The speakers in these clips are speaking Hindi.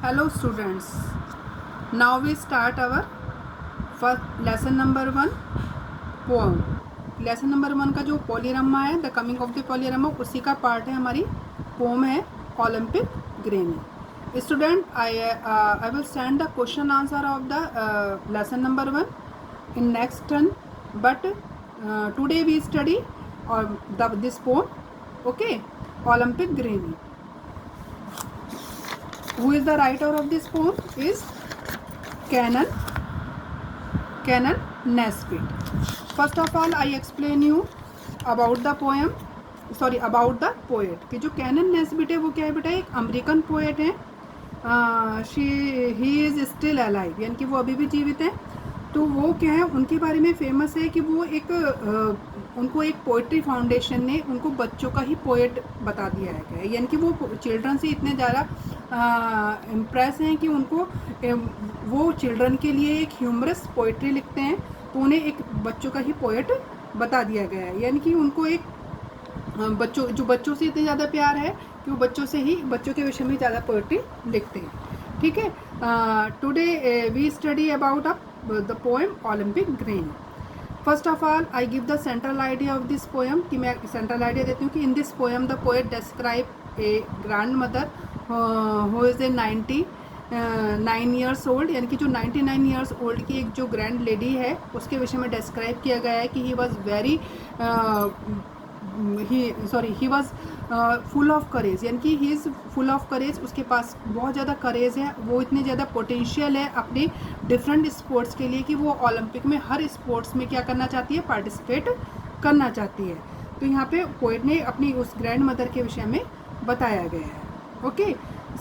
Hello students, now we start our first lesson number 1 poem. Lesson number 1 का जो पॉलीरमा है, द कमिंग ऑफ द पॉलीरमा, उसी का पार्ट है हमारी पोम है Olympic granny. Student, I will send the question answer of the lesson number 1 in next turn, but today we study this poem, okay, Olympic Granny. Who is the writer of this poem? Is Canon Nesbitt. First of all, I explain you about the poem, about the poet. कि जो कैनन नेस्बिट है वो क्या है बेटा, एक अमेरिकन पोएट है. ही इज़ स्टिल अलाइव, यानी कि वो अभी भी जीवित है. तो वो क्या है, उनके बारे में फेमस है कि वो उनको एक पोइट्री फाउंडेशन ने उनको बच्चों का ही पोएट बता दिया है. यानी कि वो चिल्ड्रन से इतने ज़्यादा इम्प्रेस हैं कि उनको वो चिल्ड्रन के लिए एक ह्यूमरस पोइट्री लिखते हैं, तो उन्हें एक बच्चों का ही पोएट बता दिया गया है. यानी कि उनको एक बच्चों से इतने ज़्यादा प्यार है कि वो बच्चों के विषय में ज़्यादा पोइट्री लिखते हैं. ठीक है. Today we study about the poem Olympic granny. First of all I give the central idea of this poem, कि मैं सेंट्रल आइडिया देती हूँ कि in this poem the poet describe a grand mother who is a 99 years old, यानी कि जो 99 ईयर्स ओल्ड की एक जो ग्रैंड लेडी है उसके विषय में डिस्क्राइब किया गया है कि he was full of courage, यानी कि he is full of courage. उसके पास बहुत ज़्यादा करेज है, वो इतने ज़्यादा पोटेंशियल है अपने डिफरेंट स्पोर्ट्स के लिए कि वो ओलंपिक में हर स्पोर्ट्स में क्या करना चाहती है, पार्टिसिपेट करना चाहती है. तो यहाँ पे पोएट ने अपनी उस ग्रैंड मदर के विषय में बताया गया है. Okay,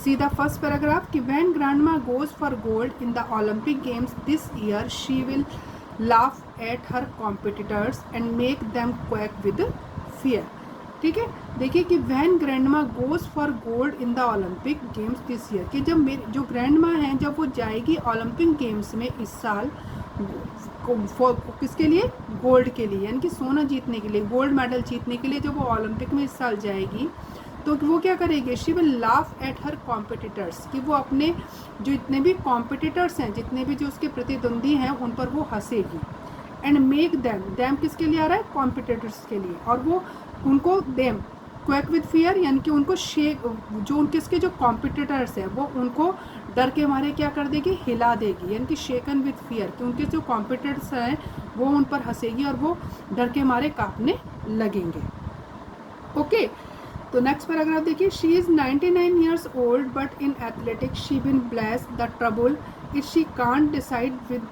see the first paragraph कि when grandma goes for gold in the Olympic games this year she will laugh at her competitors and make them quake with fear. ठीक है. देखिए कि when grandma goes for gold in the Olympic games this year, कि जब जो ग्रैंडमा हैं जब वो जाएगी ओलंपिक गेम्स में इस साल, किसके लिए, गोल्ड के लिए, यानी कि सोना जीतने के लिए, गोल्ड मेडल जीतने के लिए जब वो ओलंपिक में इस साल जाएगी तो वो क्या करेगी, she will laugh at her competitors, कि वो अपने जो जितने भी कॉम्पिटिटर्स हैं, जितने भी जो उसके प्रतिद्वंदी हैं उन पर वो हंसेगी. एंड मेक देम किसके लिए आ रहा है, कॉम्पिटिटर्स के लिए, और वो उनको देम क्वैक विद फियर, यानी कि उनको जो उनके इसके जो कॉम्पिटिटर्स हैं वो उनको डर के मारे क्या कर देगी, हिला देगी, यानी कि शेकन विद फियर, कि उनके जो कॉम्पिटिटर्स हैं वो उन पर हंसेगी और वो डर के मारे कांपने लगेंगे. ओके. तो नेक्स्ट पैराग्राफ देखिए, she is 99 years old but in athletics she been bless the trouble is she can't decide with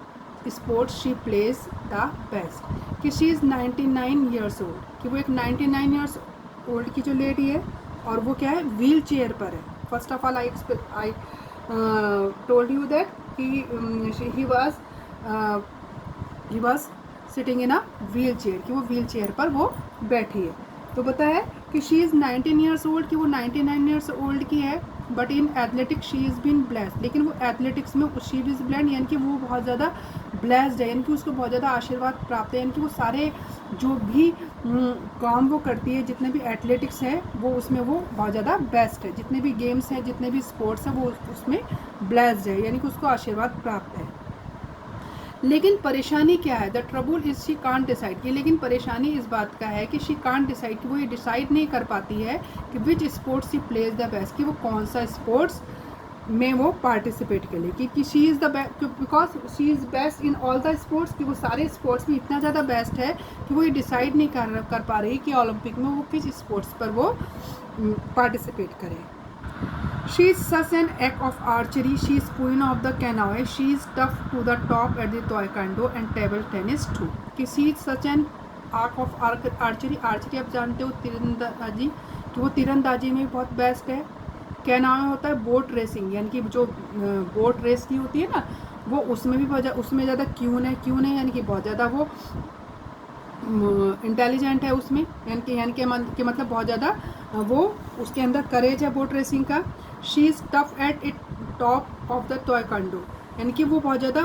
sports she plays the best. कि शी इज़ 99 ईयर्स ओल्ड, कि वो एक 99 ईयर्स ओल्ड की जो लेडी है और वो क्या है, व्हील चेयर पर है. First of all I told you that he was sitting in a wheel chair, कि वो व्हील चेयर पर वो बैठी है. तो बताया कि शी इज़ 19 ईयर्स ओल्ड, कि वो 99 ईयर्स ओल्ड की है, but in athletics she is been blessed, लेकिन वो एथलेटिक्स में शी इज़ ब्लेंड, यानी कि वो बहुत ज़्यादा ब्लेस्ड है, यानी कि उसको बहुत ज़्यादा आशीर्वाद प्राप्त है, यानी कि वो सारे जो भी काम वो करती है, जितने भी एथलेटिक्स है वो उसमें वो बहुत ज़्यादा बेस्ट है, जितने भी गेम्स हैं, जितने भी स्पोर्ट्स हैं वो उसमें ब्लेस्ड है, यानी कि उसको आशीर्वाद प्राप्त है. लेकिन परेशानी क्या है, the trouble is she can't decide, कि लेकिन परेशानी इस बात का है कि शी कांट डिसाइड, कि वो ये डिसाइड नहीं कर पाती है कि विच sports she plays the best, कि वो कौन सा स्पोर्ट्स में वो पार्टिसिपेट करेगी. कि she is the best because she is best in all the sports, कि वो सारे स्पोर्ट्स में इतना ज़्यादा बेस्ट है कि वो ये डिसाइड नहीं कर पा रही कि ओलंपिक में वो किस स्पोर्ट्स पर वो पार्टिसिपेट करे. She is such an act of archery. She is queen of the canoe. She is tough to the top at the taekwondo and table tennis too. कि she is such an act of archery. Archery आप जानते हो तीरंदाजी, कि वो तीरंदाजी में बहुत बेस्ट है. कैनाओ होता है बोट रेसिंग, यानी कि जो बोट रेस की होती है ना, वो उसमें भी उसमें ज़्यादा क्यों है, यानी कि बहुत ज़्यादा वो इंटेलिजेंट है उसमें, यानी कि मतलब बहुत ज़्यादा वो उसके अंदर करेज है बोट रेसिंग का. She is tough at it top of the taekwondo, यानी कि वो बहुत ज़्यादा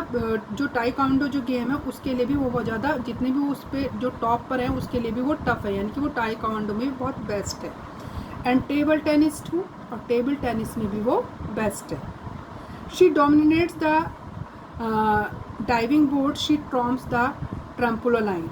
जो ताइक्वांडो जो गेम है उसके लिए भी वो बहुत ज़्यादा, जितने भी उस पर जो टॉप पर है उसके लिए भी वो टफ है, यानी कि वो ताइक्वांडो में भी बहुत बेस्ट है. एंड टेबल टेनिस टू, और टेबल टेनिस में भी वो बेस्ट है. She dominates the diving board. She trumps the trampoline.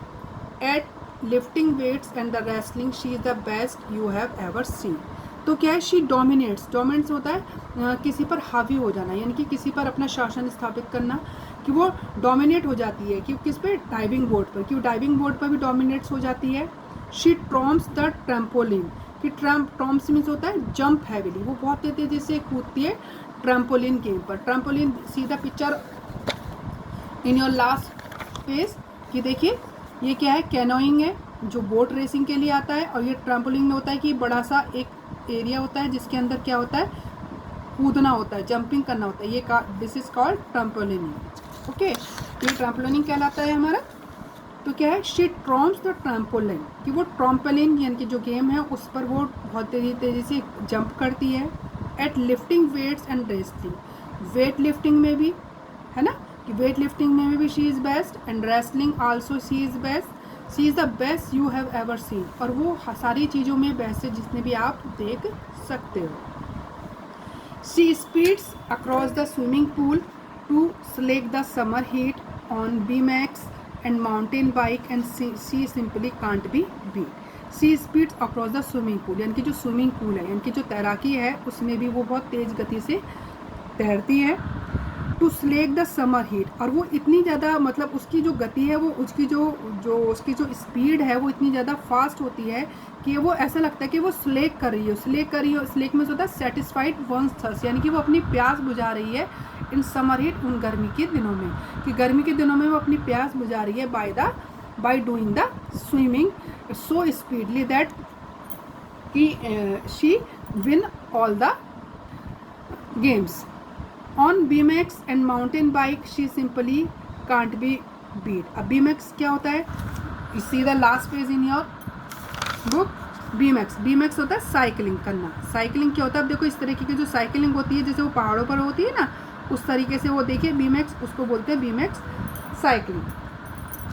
At lifting weights and the wrestling, she is the best you have ever seen. तो क्या है, शी डोमिनेट्स, डोमिनेट्स होता है किसी पर हावी हो जाना, यानी कि किसी पर अपना शासन स्थापित करना, कि वो डोमिनेट हो जाती है, कि किस पे, डाइविंग बोर्ड पर, कि वो डाइविंग बोर्ड पर भी डोमिनेट्स हो जाती है. शी ट्रॉम्स द ट्रैम्पोलिन, कि ट्रॉम्स मीन्स होता है जंप हैविली, वो बहुत तेजी से कूदती है ट्रैम्पोलिन के ऊपर. Trampoline, see the picture in your last page, कि देखिए ये क्या है, कैनोइंग है जो बोट रेसिंग के लिए आता है, और ये ट्रैम्पोलिन में होता है कि बड़ा सा एक एरिया होता है जिसके अंदर क्या होता है, कूदना होता है, जंपिंग करना होता है, ये दिस इज कॉल्ड ट्रैम्पोलिनिंग. ओके, ये ट्रैम्पोलिनिंग कहलाता है हमारा. तो क्या है, शी ट्रॉम्स द ट्रैम्पोलिन, कि वो ट्रैम्पोलिन यानी कि जो गेम है उस पर वो बहुत तेज़ी से जंप करती है. At lifting weights and wrestling, weight lifting में भी है ना, कि वेट लिफ्टिंग में भी she is best, and wrestling also she is best. She is the best you have ever seen, और वो सारी चीज़ों में बेस्ट है जितने भी आप देख सकते हो. She speeds across the swimming pool to slake the summer heat on BMX and mountain bike, and she simply can't be beat. She speeds across the swimming pool, यानी कि जो स्विमिंग पूल है, यानी कि जो तैराकी है उसमें भी वो बहुत तेज़ गति से तैरती है. To slake the summer heat, और वो इतनी ज़्यादा, मतलब उसकी जो गति है, वो उसकी उसकी जो स्पीड है वो इतनी ज़्यादा फास्ट होती है कि वो ऐसा लगता है कि वो स्लेक कर रही हो. स्लेक में होता है सेटिस्फाइड वंस थर्स्ट, यानी कि वो अपनी प्यास बुझा रही है इन समर हीट, उन गर्मी के दिनों में, कि गर्मी के दिनों में वो अपनी प्यास बुझा रही है by doing the swimming so speedily that कि she win all the games. On BMX and mountain bike she simply can't be beat. अब BMX क्या होता है, see the last page in your book. BMX होता है साइकिलिंग करना. साइकिलिंग क्या होता है, अब देखो इस तरीके की जो साइकिलिंग होती है जैसे वो पहाड़ों पर होती है ना, उस तरीके से वो देखिए BMX, उसको बोलते हैं BMX साइकिलिंग.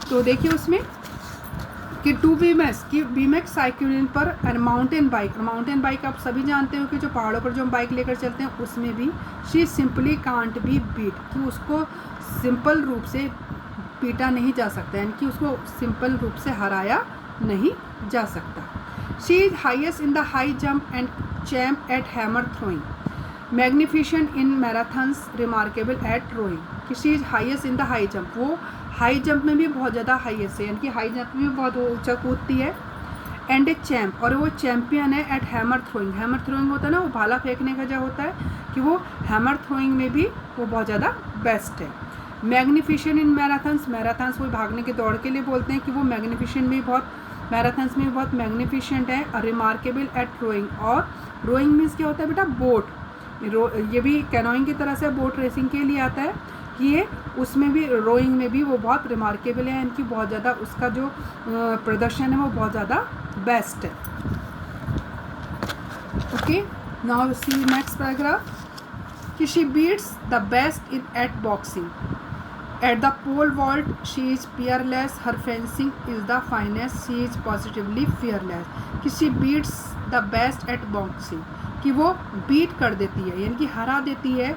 तो देखिए उसमें कि BMX साइकिलिंग पर, एंड माउंटेन बाइक आप सभी जानते हो कि जो पहाड़ों पर जो हम बाइक लेकर चलते हैं उसमें भी she simply can't be beat, कि उसको सिंपल रूप से पीटा नहीं जा सकता, यानी कि उसको सिंपल रूप से हराया नहीं जा सकता. She is highest in the high jump and champ at hammer throwing, magnificent in marathons, remarkable at rowing. कि she is highest in the high jump, वो हाई जंप में भी बहुत ज़्यादा हाईएस्ट है, यानी कि हाई जंप में भी बहुत ऊंचा कूदती है. एंड ए चैम्प, और वो चैम्पियन है एट हैमर थ्रोइंग होता है ना, वो भाला फेंकने का जो होता है, कि वो हैमर थ्रोइंग में भी वो बहुत ज़्यादा बेस्ट है. मैग्निफिशेंट इन मैराथन्स वो भागने के दौड़ के लिए बोलते हैं, कि वो मैग्निफिशेंट भी बहुत, मैराथन्स में भी बहुत मैग्निफिशेंट है. और रिमार्केबल एट रोइंग, और रोइंग मीन्स क्या होता है बेटा, बोट. ये भी कैनोइंग की तरह से बोट रेसिंग के लिए आता है, ये उसमें भी, रोइंग में भी वो बहुत रिमार्केबल है, इनकी बहुत ज़्यादा उसका जो प्रदर्शन है वो बहुत ज़्यादा बेस्ट है. Okay, now see next paragraph, कि she beats the best in at boxing. At the pole vault she is peerless, her fencing is the finest, she is positively fearless. कि she beats the best at boxing, कि वो बीट कर देती है, यानी कि हरा देती है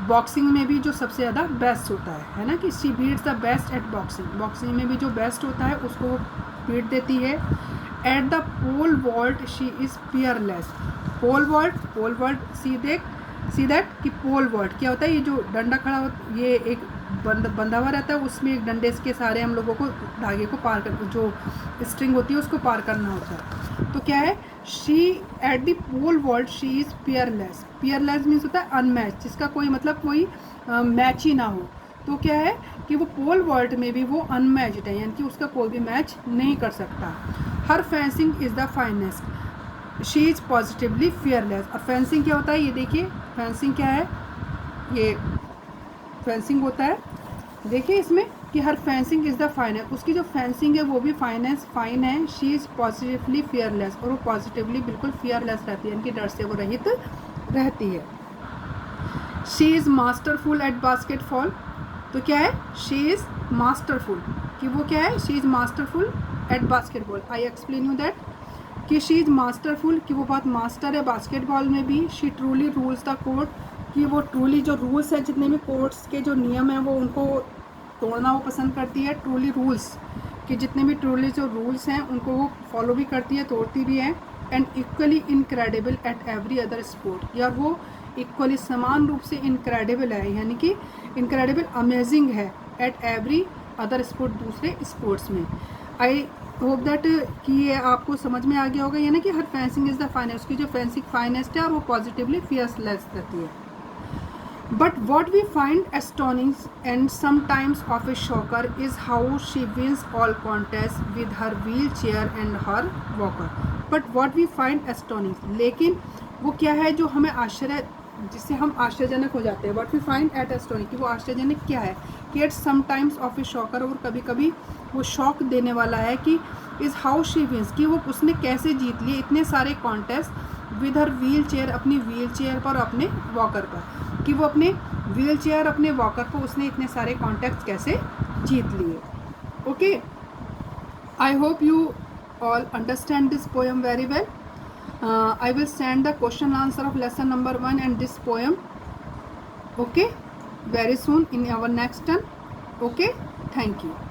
बॉक्सिंग में भी जो सबसे ज़्यादा बेस्ट होता है ना, कि she beats the best at boxing में भी जो बेस्ट होता है उसको वो बीट देती है. At the pole vault she is peerless. Pole vault see that, कि पोल वॉल्ट क्या होता है, ये जो डंडा खड़ा होता, ये एक बंधा हुआ रहता है, उसमें एक डंडे के सहारे हम लोगों को धागे को पार कर, जो स्ट्रिंग होती है उसको पार करना होता है. तो क्या है, she at the pole vault she is peerless. Peerless means होता है अनमैच, जिसका कोई मतलब कोई मैच ही ना हो. तो क्या है कि वो पोल वॉल्ट में भी वो अनमैच्ड है, यानी कि उसका कोई भी मैच नहीं कर सकता. Her fencing is the finest, she is positively fearless. और फेंसिंग क्या होता है, ये देखिए फेंसिंग क्या है, ये फेंसिंग होता है, देखिए इसमें कि हर फेंसिंग इज़ द फाइनेस्ट, उसकी जो फेंसिंग है वो भी फाइन है. शी इज़ पॉजिटिवली फियरलेस, और वो पॉजिटिवली बिल्कुल फियरलेस रहती है, यानी कि डर से वो रहित रहती है. She is masterful at basketball. तो क्या है, शी इज़ मास्टरफुल, कि वो क्या है, she is masterful at basketball. I explain you that, कि शी इज़ मास्टरफुल, कि वो बहुत मास्टर है बास्केटबॉल में भी. She truly rules the court, कि वो ट्रूली जो रूल्स हैं, जितने भी कोर्ट्स के जो नियम हैं, वो उनको तोड़ना वो पसंद करती है। ट्रूली रूल्स कि जितने भी ट्रूली जो रूल्स हैं उनको वो फॉलो भी करती है, तोड़ती भी है। And equally incredible at every other sport, या वो इक्वली समान रूप से इनक्रेडिबल है, यानी कि इनक्रेडिबल अमेजिंग है एट एवरी अदर स्पोर्ट, दूसरे स्पोर्ट्स में। आई होप दैट कि ये आपको समझ में आ गया होगा, यानी कि हर फेंसिंग इज़ द फाइनेस्ट, उसकी जो फेंसिंग फाइनेस्ट है और वो पॉजिटिवली फियर्सलेस रहती है। But what we find astonishing and sometimes of a shocker is how she wins all contests with her wheelchair and her walker. But what we find astonishing, लेकिन वो क्या है जो हमें आश्चर्य, जिससे हम आश्चर्यजनक हो जाते हैं। What we find at astonishing, कि वो आश्चर्यजनक क्या है, कि it's sometimes of a shocker, और कभी कभी वो शॉक देने वाला है, कि is how she wins, कि वो उसने कैसे जीत लिए इतने सारे contest with her wheel chair, अपनी व्हील चेयर पर, अपने वॉकर पर, कि वो अपने व्हील चेयर, अपने वॉकर पर उसने इतने सारे कॉन्टेस्ट कैसे जीत लिए। Okay, I hope you all understand this poem very well. I will send the question answer of lesson number 1 and this poem, okay, very soon in our next turn. Okay, thank you.